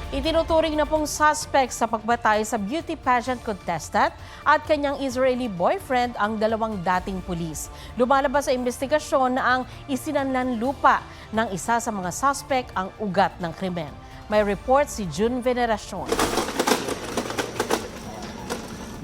Itinuturing na pong suspect sa pagbatay sa beauty pageant contestant at kanyang Israeli boyfriend ang dalawang dating pulis. Lumalabas sa investigasyon na ang isinanlan lupa ng isa sa mga suspect ang ugat ng krimen. May report si June Veneracion.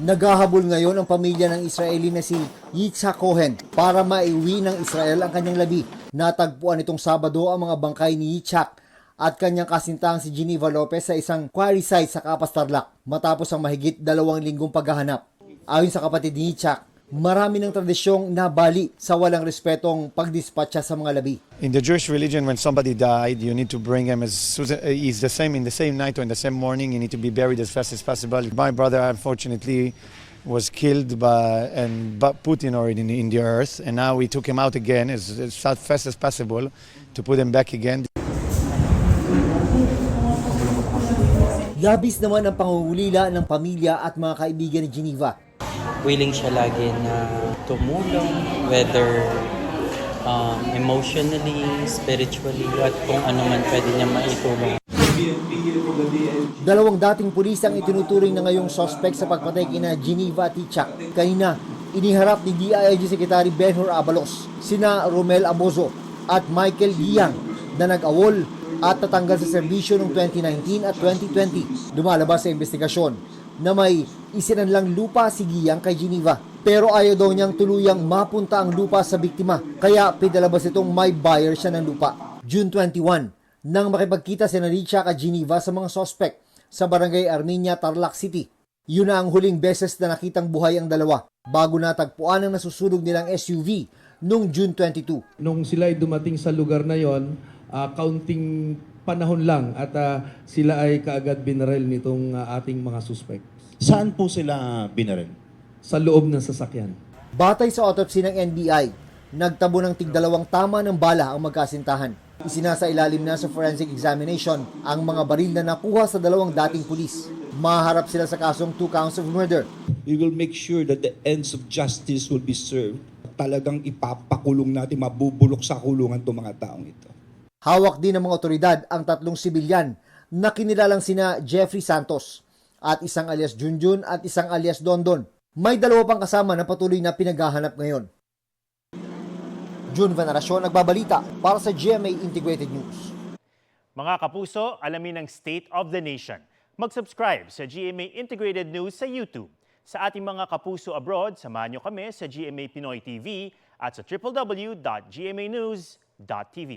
Naghahabol ngayon ang pamilya ng Israeli na si Yitzhak Cohen para maiuwi ng Israel ang kanyang labi. Natagpuan itong Sabado ang mga bangkay ni Yitzhak at kanyang kasintahang si Geneva Lopez sa isang quarry site sa Kapas Tarlac matapos ang mahigit 2 linggong paghahanap. Ayon sa kapatid ni Yitzhak, marami ng tradisyong nabali sa walang respetong pagdispatcha sa mga labi. In the Jewish religion, when somebody died, you need to bring him he's the same in the same night or in the same morning. You need to be buried as fast as possible. My brother, unfortunately, was killed and put in the earth, and now we took him out again as fast as possible to put him back again. Labis naman ang pangungulila ng pamilya at mga kaibigan ni Geneva. Willing siya lagi na tumulong, whether emotionally, spiritually, at kung ano man pwede niya maitulong. 2 dating pulis ang itinuturing na ngayong suspect sa pagpatay kina Geneva at Yitzhak. Kanina, iniharap ni DILG Secretary Benhur Abalos, sina Romel Abozo at Michael Giang na nag-awol at natanggal sa serbisyo noong 2019 at 2020. Lumalabas sa investigasyon na may isinanlang lupa si Giang kay Geneva. Pero ayaw daw niyang tuluyang mapunta ang lupa sa biktima, kaya pinalabas itong may buyer siya ng lupa. June 21, nang makipagkita si Yitzhak at Geneva sa mga suspect sa Barangay Armenia, Tarlac City. Yun na ang huling beses na nakitang buhay ang dalawa bago natagpuan ang nasusunog nilang SUV noong June 22. Nung sila ay dumating sa lugar na yon, kaunting panahon lang at sila ay kaagad binaril nitong ating mga suspect. Saan po sila binaril? Sa loob ng sasakyan. Batay sa autopsy ng NBI, nagtabo ng tig-2 tama ng bala ang magkasintahan. Isinasa ilalim na sa forensic examination ang mga baril na nakuha sa 2 dating pulis. Maharap sila sa kasong 2 counts of murder. We will make sure that the ends of justice will be served. Talagang ipapakulong natin, mabubulok sa kulungan itong mga taong ito. Hawak din ng mga otoridad ang 3 sibilyan na kinilalang sina Jeffrey Santos at isang alias Junjun at isang alias Dondon. May 2 pang kasama na patuloy na pinaghahanap ngayon. June Veneracion, nagbabalita para sa GMA Integrated News. Mga kapuso, alamin ang State of the Nation. Mag-subscribe sa GMA Integrated News sa YouTube. Sa ating mga kapuso abroad, samahan nyo kami sa GMA Pinoy TV at sa www.gmanews.tv.